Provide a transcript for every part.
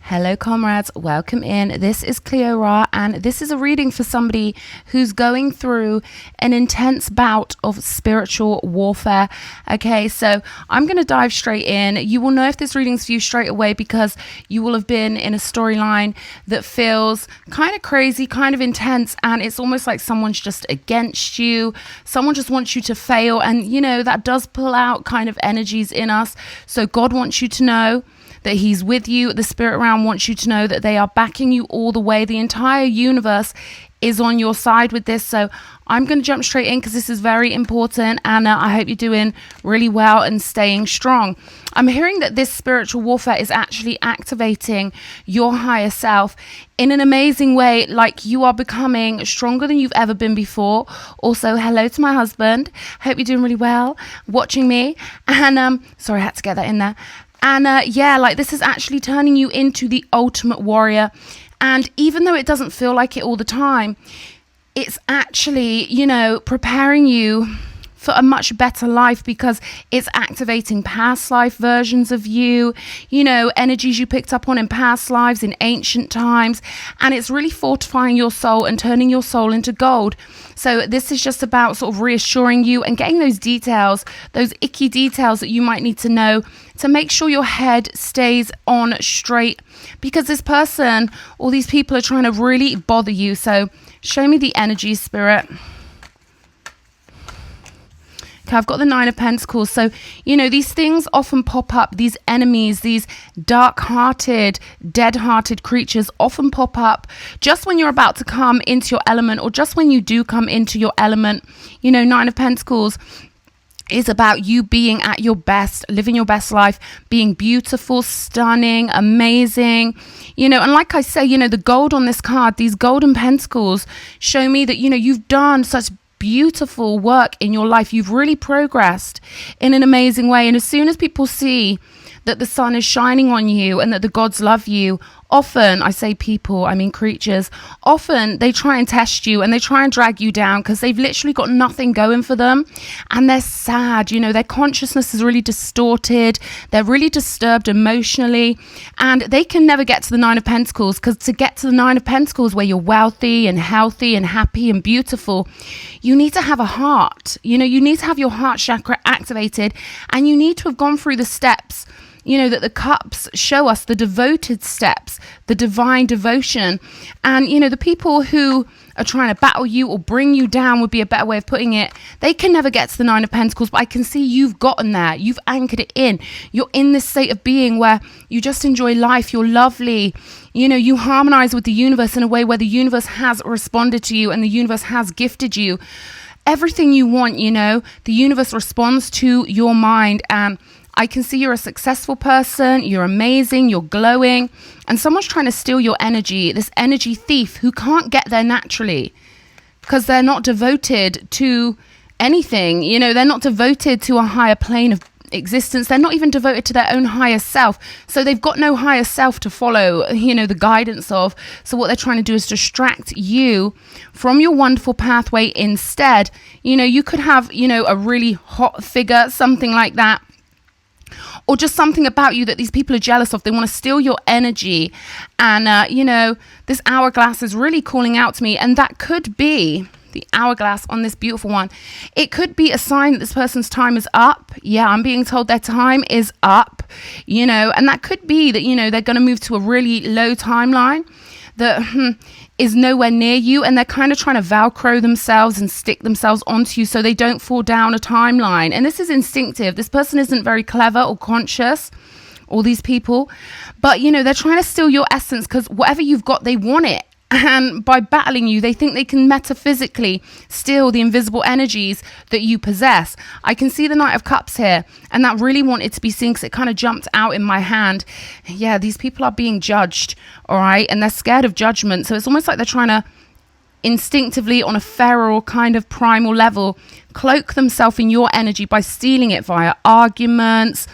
Hello comrades, welcome in. This is Cleo and this is a reading for somebody who's going through an intense bout of spiritual warfare. Okay, so I'm going to dive straight in. You will know if this reading's for you straight away because you will have been in a storyline that feels kind of crazy, kind of intense, and it's almost like someone's just against you. Someone just wants you to fail, and you know that does pull out kind of energies in us. So God wants you to know that he's with you. The spirit realm wants you to know that they are backing you all the way. The entire universe is on your side with this. So I'm going to jump straight in because this is very important, and I hope you're doing really well and staying strong. I'm hearing that this spiritual warfare is actually activating your higher self in an amazing way, like you are becoming stronger than you've ever been before. Also, hello to my husband. Hope you're doing really well watching me. And sorry, I had to get that in there. And yeah, like this is actually turning you into the ultimate warrior. And even though it doesn't feel like it all the time, it's actually, you know, preparing you for a much better life because it's activating past life versions of you, you know, energies you picked up on in past lives in ancient times. And it's really fortifying your soul and turning your soul into gold. So this is just about sort of reassuring you and getting those details, those icky details that you might need to know to make sure your head stays on straight, because this person, all these people are trying to really bother you. So show me the energy, spirit. Okay, I've got the 9 of Pentacles. So, you know, these things often pop up. These enemies, these dark-hearted, dead-hearted creatures often pop up just when you're about to come into your element, or just when you do come into your element. You know, 9 of Pentacles is about you being at your best, living your best life, being beautiful, stunning, amazing. You know, and like I say, you know, the gold on this card, these golden pentacles show me that, you know, you've done such beautiful work in your life. You've really progressed in an amazing way. And as soon as people see that the sun is shining on you and that the gods love you, often, I say people, I mean creatures, often they try and test you and they try and drag you down because they've literally got nothing going for them and they're sad. You know, their consciousness is really distorted. They're really disturbed emotionally, and they can never get to the 9 of Pentacles, because to get to the 9 of Pentacles where you're wealthy and healthy and happy and beautiful, you need to have a heart. You know, you need to have your heart chakra activated, and you need to have gone through the steps, you know, that the cups show us, the devoted steps, the divine devotion. And, you know, the people who are trying to battle you or bring you down would be a better way of putting it. They can never get to the 9 of Pentacles, but I can see you've gotten there. You've anchored it in. You're in this state of being where you just enjoy life. You're lovely. You know, you harmonize with the universe in a way where the universe has responded to you and the universe has gifted you everything you want. You know, the universe responds to your mind, and I can see you're a successful person, you're amazing, you're glowing, and someone's trying to steal your energy, this energy thief who can't get there naturally because they're not devoted to anything. You know, they're not devoted to a higher plane of existence. They're not even devoted to their own higher self. So they've got no higher self to follow, you know, the guidance of. So what they're trying to do is distract you from your wonderful pathway instead. You know, you could have, you know, a really hot figure, something like that, or just something about you that these people are jealous of. They want to steal your energy. And, you know, this hourglass is really calling out to me. And that could be the hourglass on this beautiful one. It could be a sign that this person's time is up. Yeah, I'm being told their time is up, you know, and that could be that, you know, they're going to move to a really low timeline that is nowhere near you, and they're kind of trying to Velcro themselves and stick themselves onto you so they don't fall down a timeline. And this is instinctive. This person isn't very clever or conscious, all these people, but you know, they're trying to steal your essence because whatever you've got, they want it. And by battling you, they think they can metaphysically steal the invisible energies that you possess. I can see the Knight of Cups here, and that really wanted to be seen because it kind of jumped out in my hand. Yeah, these people are being judged, all right? And they're scared of judgment. So it's almost like they're trying to instinctively, on a feral kind of primal level, cloak themselves in your energy by stealing it via arguments,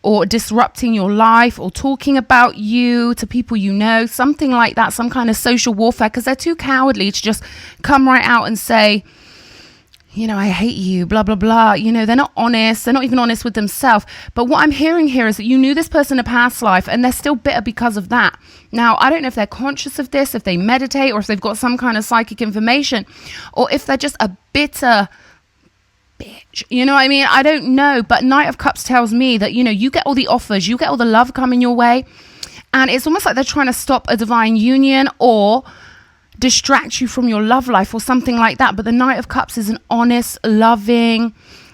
or disrupting your life, or talking about you to people you know, something like that, some kind of social warfare, because they're too cowardly to just come right out and say, I hate you, blah, blah, blah. They're not honest. They're not even honest with themselves. But what I'm hearing here is that you knew this person in a past life and they're still bitter because of that. Now, I don't know if they're conscious of this, if they meditate, or if they've got some kind of psychic information, or if they're just a bitter bitch. I don't know. But Knight of Cups tells me that, you get all the offers, you get all the love coming your way. And it's almost like they're trying to stop a divine union or distract you from your love life or something like that. But the Knight of Cups is an honest, loving,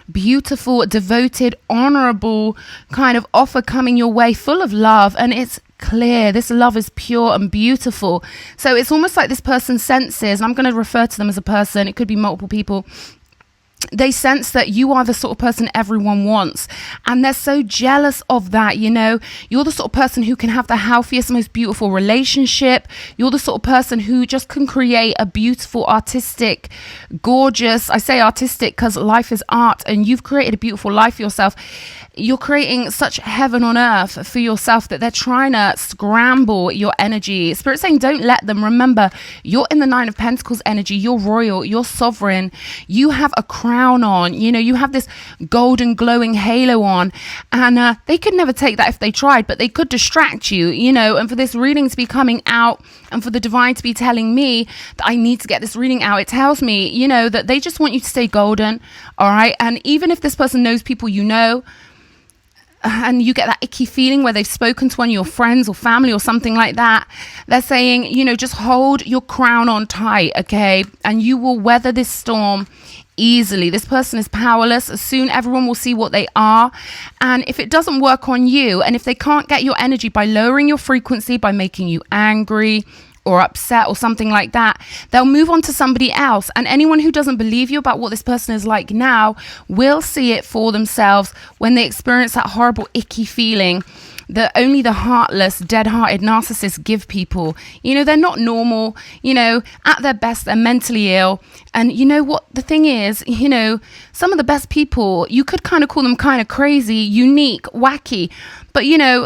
beautiful, devoted, honorable kind of offer coming your way, full of love. And it's clear this love is pure and beautiful. So it's almost like this person senses, and I'm going to refer to them as a person, it could be multiple people, they sense that you are the sort of person everyone wants, and they're so jealous of that. You're the sort of person who can have the healthiest, most beautiful relationship. You're the sort of person who just can create a beautiful, artistic, gorgeous, I say artistic because life is art, and you've created a beautiful life for yourself. You're creating such heaven on earth for yourself that they're trying to scramble your energy. Spirit's saying don't let them. Remember, you're in the Nine of Pentacles energy. You're royal. You're sovereign. You have a crown on. You have this golden glowing halo on. And they could never take that if they tried, but they could distract you, and for this reading to be coming out and for the divine to be telling me that I need to get this reading out, it tells me, that they just want you to stay golden. All right. And even if this person knows people and you get that icky feeling where they've spoken to one of your friends or family or something like that, they're saying, just hold your crown on tight, okay? And you will weather this storm easily. This person is powerless. Soon everyone will see what they are. And if it doesn't work on you, and if they can't get your energy by lowering your frequency, by making you angry or upset or something like that, they'll move on to somebody else. And anyone who doesn't believe you about what this person is like now will see it for themselves when they experience that horrible, icky feeling that only the heartless, dead-hearted narcissists give people. They're not normal. At their best, they're mentally ill. And you know what the thing is, some of the best people, you could kind of call them kind of crazy, unique, wacky. But,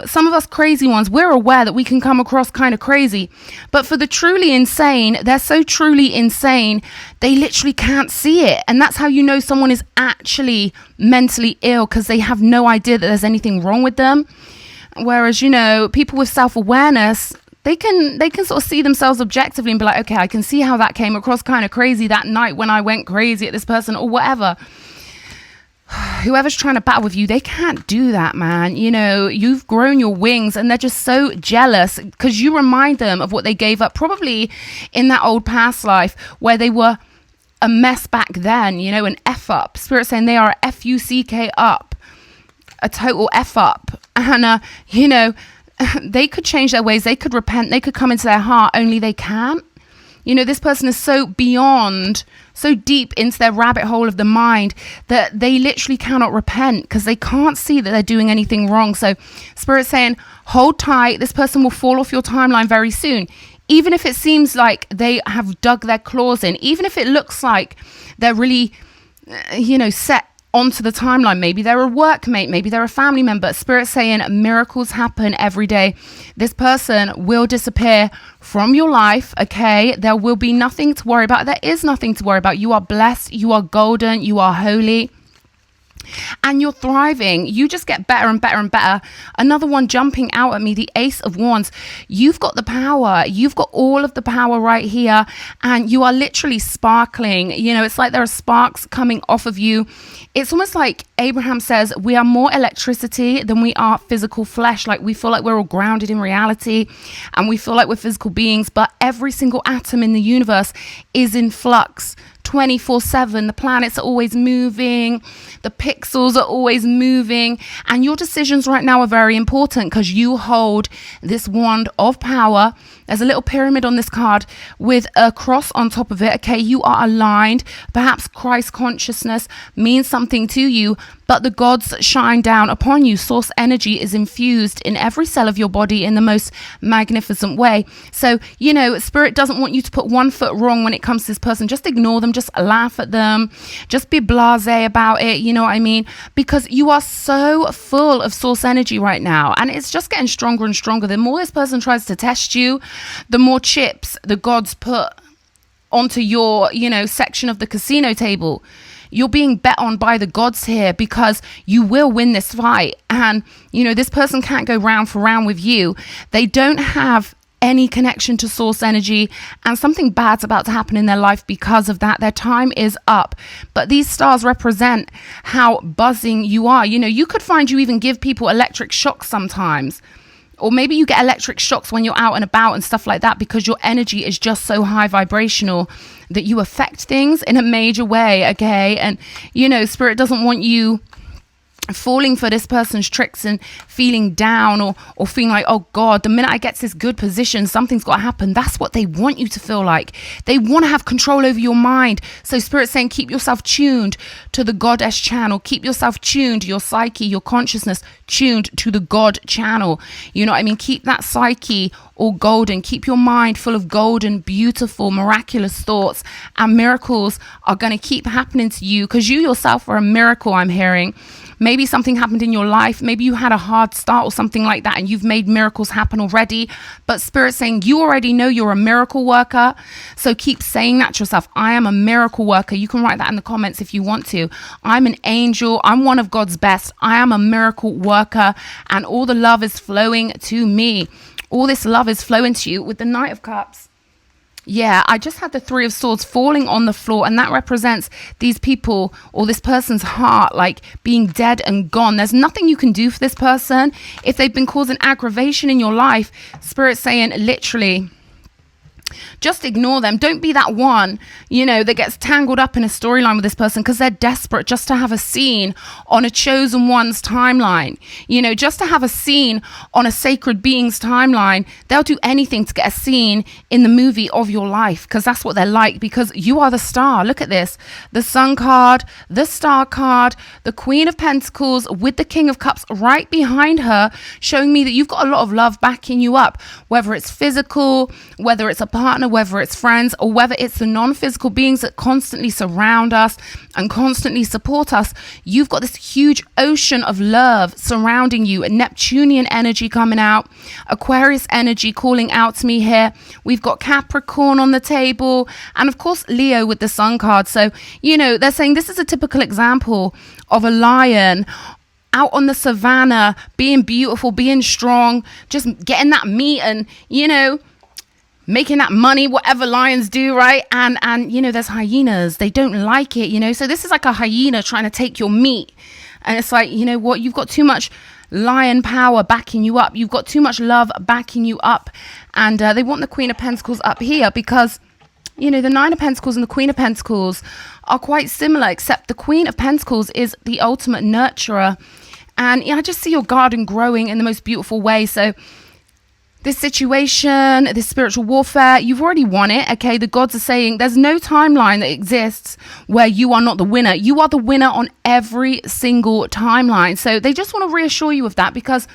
some of us crazy ones, we're aware that we can come across kind of crazy. But for the truly insane, they're so truly insane, they literally can't see it. And that's how you know someone is actually mentally ill, because they have no idea that there's anything wrong with them. Whereas, people with self-awareness, they can sort of see themselves objectively and be like, okay, I can see how that came across kind of crazy that night when I went crazy at this person or whatever. Whoever's trying to battle with you, they can't do that, man. You've grown your wings and they're just so jealous because you remind them of what they gave up probably in that old past life where they were a mess back then, an F up. Spirit saying they are a F-U-C-K up, a total F up. And, they could change their ways. They could repent. They could come into their heart, only they can't. This person is so beyond, so deep into their rabbit hole of the mind that they literally cannot repent because they can't see that they're doing anything wrong. So Spirit's saying, hold tight. This person will fall off your timeline very soon. Even if it seems like they have dug their claws in, even if it looks like they're really, set onto the timeline. Maybe they're a workmate, maybe they're a family member. Spirit's saying miracles happen every day. This person will disappear from your life, okay? There will be nothing to worry about. There is nothing to worry about. You are blessed, you are golden, you are holy. And you're thriving. You just get better and better and better. Another one jumping out at me, the Ace of Wands. You've got the power. You've got all of the power right here. And you are literally sparkling. It's like there are sparks coming off of you. It's almost like Abraham says, we are more electricity than we are physical flesh. Like we feel like we're all grounded in reality and we feel like we're physical beings. But every single atom in the universe is in flux. 24/7. The planets are always moving. The pixels are always moving. And your decisions right now are very important because you hold this wand of power. There's a little pyramid on this card with a cross on top of it. Okay, you are aligned. Perhaps Christ consciousness means something to you, but the gods shine down upon you. Source energy is infused in every cell of your body in the most magnificent way. So, Spirit doesn't want you to put one foot wrong when it comes to this person. Just ignore them. Just laugh at them. Just be blasé about it. You know what I mean? Because you are so full of source energy right now. And it's just getting stronger and stronger. The more this person tries to test you, the more chips the gods put onto your, section of the casino table. you're being bet on by the gods here, because you will win this fight. And, you know, this person can't go round for round with you. They don't have any connection to source energy, and something bad's about to happen in their life because of that. Their time is up. But these stars represent how buzzing you are. You know, you could find you even give people electric shocks sometimes. Or maybe you get electric shocks when you're out and about and stuff like that, because your energy is just so high vibrational that you affect things in a major way, okay? And, you know, Spirit doesn't want you falling for this person's tricks and feeling down or feeling like, oh God, the minute I get to this good position, something's got to happen. That's what they want you to feel like. They want to have control over your mind. So Spirit's saying, keep yourself tuned to the goddess channel. Keep yourself tuned, your psyche, your consciousness tuned to the God channel. You know what I mean? Keep that psyche all golden. Keep your mind full of golden, beautiful, miraculous thoughts, and miracles are going to keep happening to you, because you yourself are a miracle, I'm hearing. Maybe something happened in your life. Maybe you had a hard start or something like that, and you've made miracles happen already. But Spirit's saying you already know you're a miracle worker. So keep saying that to yourself. I am a miracle worker. You can write that in the comments if you want to. I'm an angel. I'm one of God's best. I am a miracle worker, and all the love is flowing to me. All this love is flowing to you with the Knight of Cups. Yeah, I just had the Three of Swords falling on the floor, and that represents these people or this person's heart like being dead and gone. There's nothing you can do for this person. If they've been causing aggravation in your life, Spirit's saying literally, just ignore them. Don't be that one, you know, that gets tangled up in a storyline with this person because they're desperate just to have a scene on a chosen one's timeline. You know, just to have a scene on a sacred being's timeline. They'll do anything to get a scene in the movie of your life, because that's what they're like, because you are the star. Look at this. The Sun card, the Star card, the Queen of Pentacles with the King of Cups right behind her, showing me that you've got a lot of love backing you up, whether it's physical, whether it's a partner, whether it's friends, or whether it's the non-physical beings that constantly surround us and constantly support us. You've got this huge ocean of love surrounding you, a Neptunian energy coming out, Aquarius energy calling out to me here. We've got Capricorn on the table, and of course Leo with the Sun card. So, you know, they're saying this is a typical example of a lion out on the savannah, being beautiful, being strong, just getting that meat and, you know, making that money, whatever lions do, right? And you know, there's hyenas. They don't like it, you know? So this is like a hyena trying to take your meat. And it's like, you know what? You've got too much lion power backing you up. You've got too much love backing you up. And they want the Queen of Pentacles up here because, you know, the Nine of Pentacles and the Queen of Pentacles are quite similar, except the Queen of Pentacles is the ultimate nurturer. And I just see your garden growing in the most beautiful way. So this situation, this spiritual warfare, you've already won it, okay? The gods are saying there's no timeline that exists where you are not the winner. You are the winner on every single timeline. So they just want to reassure you of that, because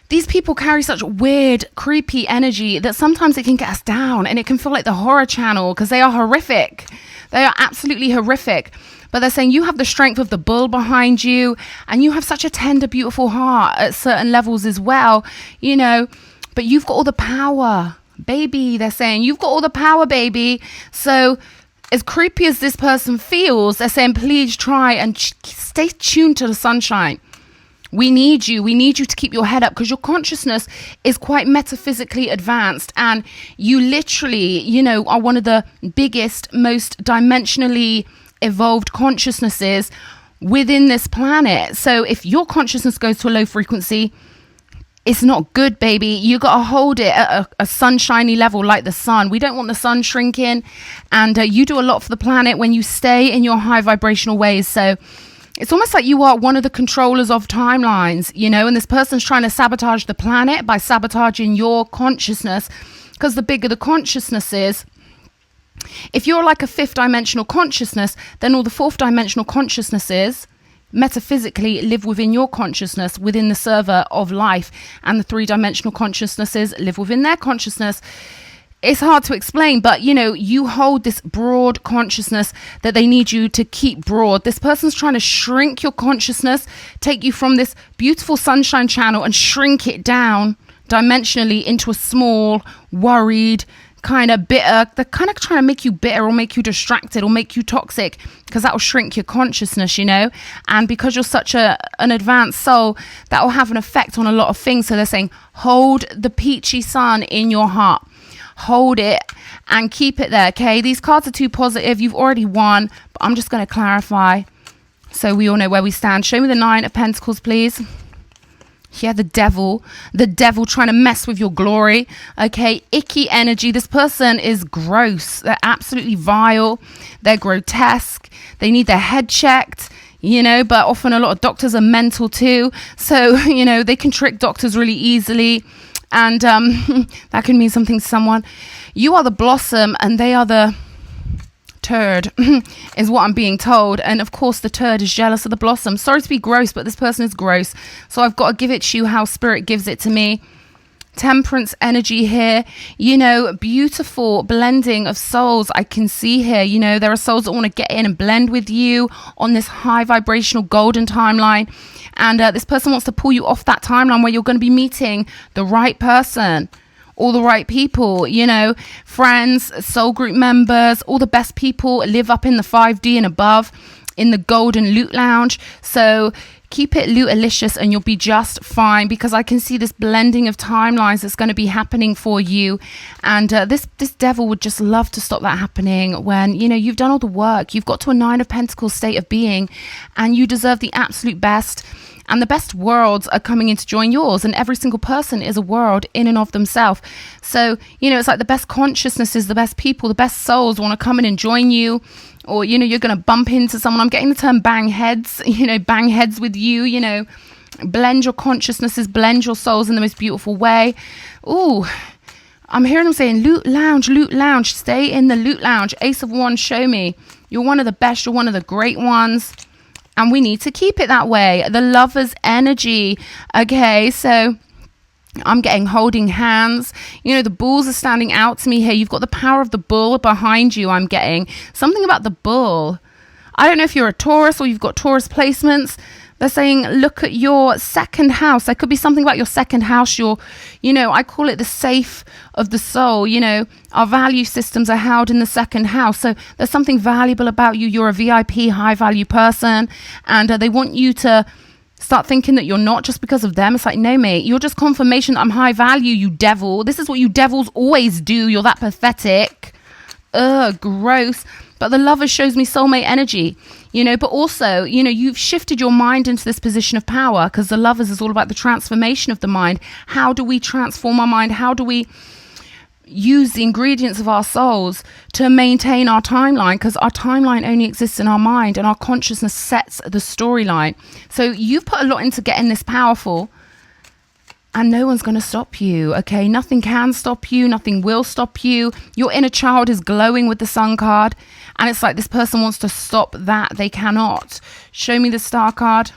these people carry such weird, creepy energy that sometimes it can get us down, and it can feel like the horror channel, because they are horrific. They are absolutely horrific. But they're saying you have the strength of the bull behind you, and you have such a tender, beautiful heart at certain levels as well, you know. But you've got all the power, baby. They're saying you've got all the power, baby. So as creepy as this person feels, they're saying, please try and stay tuned to the sunshine. We need you. We need you to keep your head up, because your consciousness is quite metaphysically advanced. And you literally, you know, are one of the biggest, most dimensionally evolved consciousnesses within this planet. So if your consciousness goes to a low frequency, it's not good, baby. You got to hold it at a sunshiny level like the sun. We don't want the sun shrinking. And you do a lot for the planet when you stay in your high vibrational ways. So it's almost like you are one of the controllers of timelines, you know, and this person's trying to sabotage the planet by sabotaging your consciousness, because the bigger the consciousness is, if you're like a fifth dimensional consciousness, then all the fourth dimensional consciousnesses metaphysically live within your consciousness, within the server of life, and the three-dimensional consciousnesses live within their consciousness. It's hard to explain, but you know, you hold this broad consciousness that they need you to keep broad. This person's trying to shrink your consciousness, take you from this beautiful sunshine channel and shrink it down dimensionally into a small, worried, kind of bitter. They're kind of trying to make you bitter or make you distracted or make you toxic, because that will shrink your consciousness, you know. And because you're such an advanced soul, that will have an effect on a lot of things. So they're saying, hold the peachy sun in your heart. Hold it and keep it there, okay? These cards are too positive. You've already won, but I'm just going to clarify so we all know where we stand. Show me the Nine of Pentacles, please. Yeah, the devil trying to mess with your glory. Okay, icky energy. This person is gross. They're absolutely vile. They're grotesque. They need their head checked, you know, but often a lot of doctors are mental too. So, you know, they can trick doctors really easily. And that can mean something to someone. You are the blossom and they are the turd is what I'm being told. And of course the turd is jealous of the blossom. Sorry to be gross, but this person is gross, so I've got to give it to you how spirit gives it to me. Temperance energy here, you know, beautiful blending of souls I can see here. You know, there are souls that want to get in and blend with you on this high vibrational golden timeline, and this person wants to pull you off that timeline where you're going to be meeting the right person, all the right people, you know, friends, soul group members, all the best people live up in the 5D and above in the golden loot lounge. So keep it lootalicious and you'll be just fine, because I can see this blending of timelines that's going to be happening for you. And this devil would just love to stop that happening when, you know, you've done all the work. You've got to a Nine of Pentacles state of being and you deserve the absolute best. And the best worlds are coming in to join yours. And every single person is a world in and of themselves. So, you know, it's like the best consciousnesses, the best people, the best souls want to come in and join you. Or, you know, you're going to bump into someone. I'm getting the term bang heads, you know, bang heads with you, you know, blend your consciousnesses, blend your souls in the most beautiful way. Ooh, I'm hearing them saying loot lounge, stay in the loot lounge. Ace of Wands, show me. You're one of the best. You're one of the great ones. And we need to keep it that way. The Lover's energy. Okay, so I'm getting holding hands. You know, the bulls are standing out to me here. You've got the power of the bull behind you. I'm getting something about the bull. I don't know if you're a Taurus or you've got Taurus placements. They're saying, look at your second house. There could be something about your second house. Your, you know, I call it the safe of the soul. You know, our value systems are held in the second house. So there's something valuable about you. You're a VIP, high value person. And they want you to start thinking that you're not just because of them. It's like, no, mate, you're just confirmation that I'm high value, you devil. This is what you devils always do. You're that pathetic. Ugh, gross. But the Lover shows me soulmate energy, you know, but also, you know, you've shifted your mind into this position of power, because the Lovers is all about the transformation of the mind. How do we transform our mind? How do we use the ingredients of our souls to maintain our timeline? Because our timeline only exists in our mind and our consciousness sets the storyline. So you've put a lot into getting this powerful. And no one's going to stop you, okay? Nothing can stop you. Nothing will stop you. Your inner child is glowing with the Sun card. And it's like this person wants to stop that. They cannot. Show me the Star card.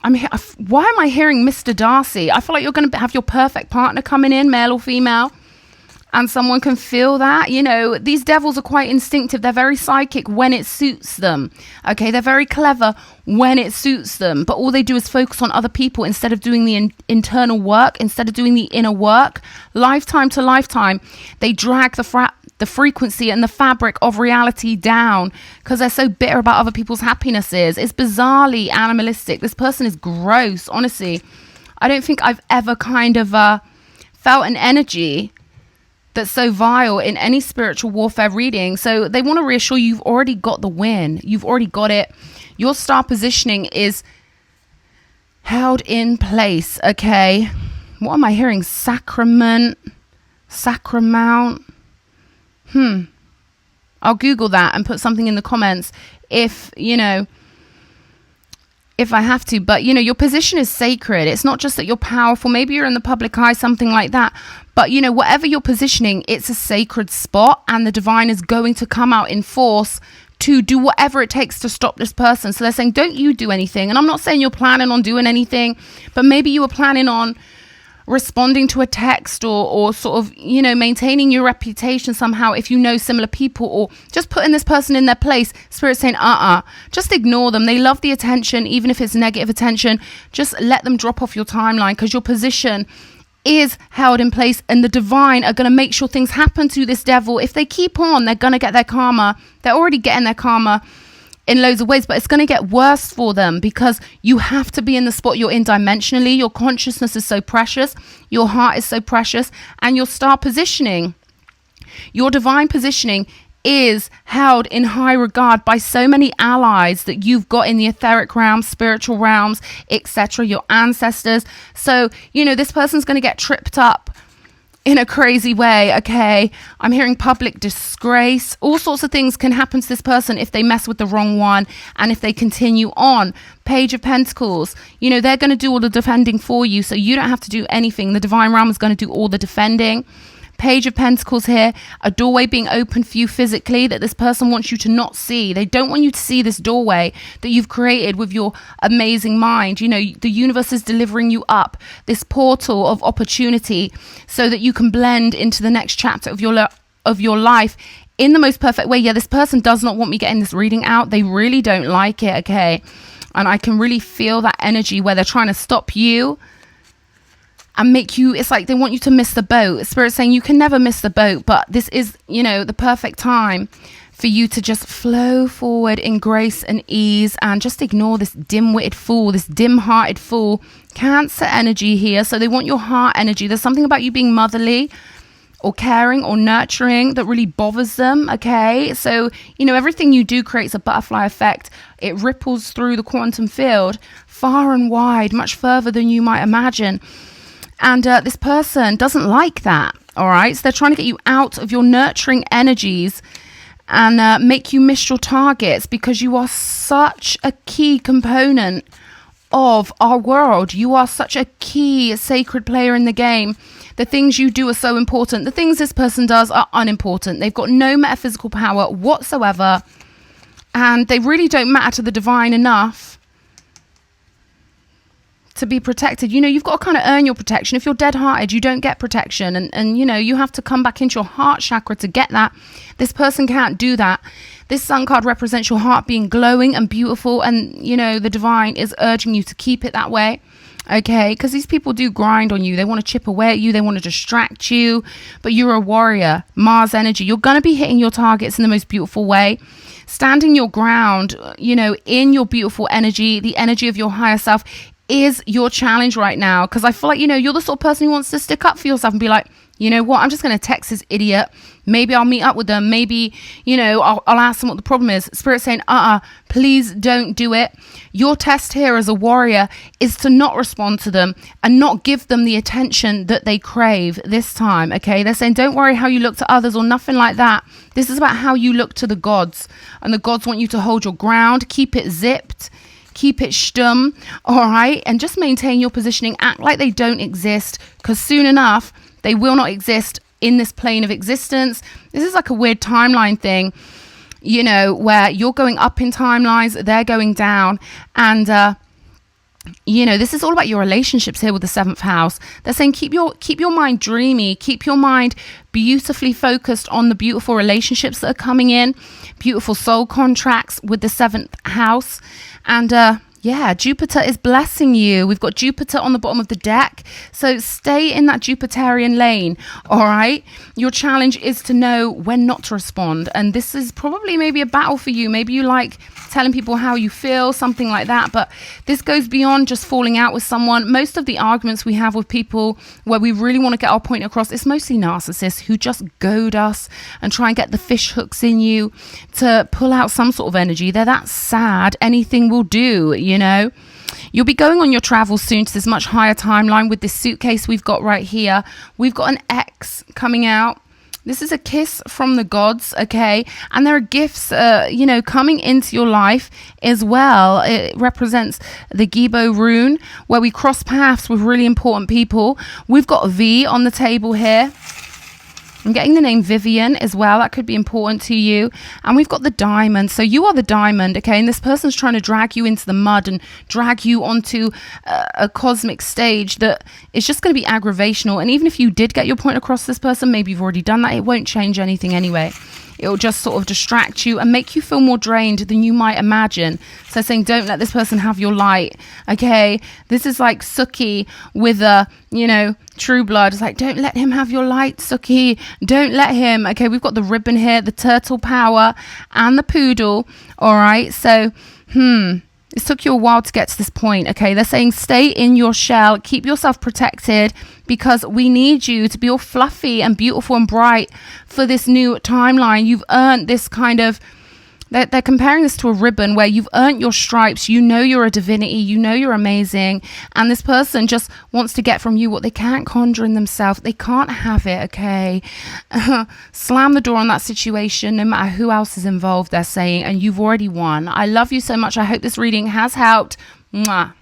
Why am I hearing Mr. Darcy? I feel like you're going to have your perfect partner coming in, male or female. And someone can feel that. You know, these devils are quite instinctive. They're very psychic when it suits them. Okay, they're very clever when it suits them. But all they do is focus on other people instead of doing the internal work, instead of doing the inner work. Lifetime to lifetime, they drag the frequency and the fabric of reality down because they're so bitter about other people's happinesses. It's bizarrely animalistic. This person is gross, honestly. I don't think I've ever kind of felt an energy that's so vile in any spiritual warfare reading. So they want to reassure you, you've already got the win. You've already got it. Your star positioning is held in place. Okay. What am I hearing? Sacrament. I'll Google that and put something in the comments if, you know, if I have to. But, you know, your position is sacred. It's not just that you're powerful. Maybe you're in the public eye, something like that. But, you know, whatever you're positioning, it's a sacred spot, and the divine is going to come out in force to do whatever it takes to stop this person. So they're saying, don't you do anything. And I'm not saying you're planning on doing anything, but maybe you were planning on responding to a text or sort of, you know, maintaining your reputation somehow if you know similar people, or just putting this person in their place. Spirit saying, just ignore them. They love the attention, even if it's negative attention. Just let them drop off your timeline, because your position is held in place, and the divine are going to make sure things happen to this devil. If they keep on, they're going to get their karma. They're already getting their karma in loads of ways, but it's going to get worse for them because you have to be in the spot you're in dimensionally. Your consciousness is so precious, your heart is so precious, and your star positioning, your divine positioning, is held in high regard by so many allies that you've got in the etheric realms, spiritual realms, etc., your ancestors. So, you know, this person's going to get tripped up in a crazy way. Okay, I'm hearing public disgrace. All sorts of things can happen to this person if they mess with the wrong one and if they continue on. Page of Pentacles, you know, they're going to do all the defending for you, so you don't have to do anything. The divine realm is going to do all the defending. Page of Pentacles here, a doorway being opened for you physically that this person wants you to not see. They don't want you to see this doorway that you've created with your amazing mind. You know, the universe is delivering you up this portal of opportunity so that you can blend into the next chapter of your life in the most perfect way. Yeah, this person does not want me getting this reading out. They really don't like it, okay? And I can really feel that energy where they're trying to stop you and make you, it's like they want you to miss the boat. Spirit's saying you can never miss the boat, but this is, you know, the perfect time for you to just flow forward in grace and ease and just ignore this dim-witted fool, this dim-hearted fool. Cancer energy here. So they want your heart energy. There's something about you being motherly or caring or nurturing that really bothers them, okay? So, you know, everything you do creates a butterfly effect. It ripples through the quantum field far and wide, much further than you might imagine. And this person doesn't like that, all right? So they're trying to get you out of your nurturing energies and make you miss your targets because you are such a key component of our world. You are such a key, sacred player in the game. The things you do are so important. The things this person does are unimportant. They've got no metaphysical power whatsoever, and they really don't matter to the divine enough to be protected. You know, you've got to kind of earn your protection. If you're dead-hearted, you don't get protection. And you know, you have to come back into your heart chakra to get that. This person can't do that. This sun card represents your heart being glowing and beautiful. And, you know, the divine is urging you to keep it that way. Okay, because these people do grind on you. They want to chip away at you. They want to distract you. But you're a warrior, Mars energy. You're going to be hitting your targets in the most beautiful way. Standing your ground, you know, in your beautiful energy, the energy of your higher self is your challenge right now. Because I feel like, you know, you're the sort of person who wants to stick up for yourself and be like, you know what, I'm just going to text this idiot. Maybe I'll meet up with them. Maybe, you know, I'll ask them what the problem is. Spirit's saying, please don't do it. Your test here as a warrior is to not respond to them and not give them the attention that they crave this time, okay? They're saying, don't worry how you look to others or nothing like that. This is about how you look to the gods. And the gods want you to hold your ground, keep it zipped, keep it stum, all right? And just maintain your positioning. Act like they don't exist, because soon enough, they will not exist in this plane of existence. This is like a weird timeline thing, you know, where you're going up in timelines, they're going down. And, you know, this is all about your relationships here with the 7th house. They're saying keep your mind dreamy, keep your mind beautifully focused on the beautiful relationships that are coming in, beautiful soul contracts with the 7th house. And yeah, Jupiter is blessing you. We've got Jupiter on the bottom of the deck. So stay in that Jupiterian lane, all right? Your challenge is to know when not to respond. And this is probably maybe a battle for you. Maybe you like telling people how you feel, something like that. But this goes beyond just falling out with someone. Most of the arguments we have with people where we really want to get our point across, it's mostly narcissists who just goad us and try and get the fish hooks in you to pull out some sort of energy. They're that sad. Anything will do, you know. You'll be going on your travels soon to this much higher timeline with this suitcase we've got right here. We've got an X coming out. This is a kiss from the gods, okay? And there are gifts, you know, coming into your life as well. It represents the Gibo rune, where we cross paths with really important people. We've got a V on the table here. I'm getting the name Vivian as well. That could be important to you. And we've got the diamond. So you are the diamond, okay? And this person's trying to drag you into the mud and drag you onto a cosmic stage that is just going to be aggravational. And even if you did get your point across to this person, maybe you've already done that, it won't change anything anyway. It will just sort of distract you and make you feel more drained than you might imagine. So saying, don't let this person have your light. Okay, this is like Suki with a, you know, True Blood. It's like, don't let him have your light, Suki. Don't let him. Okay, we've got the ribbon here, the turtle power, and the poodle. All right, so it took you a while to get to this point. Okay, they're saying stay in your shell, keep yourself protected, because we need you to be all fluffy and beautiful and bright for this new timeline. You've earned this kind of, they're comparing this to a ribbon where you've earned your stripes. You know you're a divinity, you know you're amazing, and this person just wants to get from you what they can't conjure in themselves. They can't have it. Okay, slam the door on that situation, no matter who else is involved, they're saying, and you've already won. I love you so much. I hope this reading has helped. Mwah.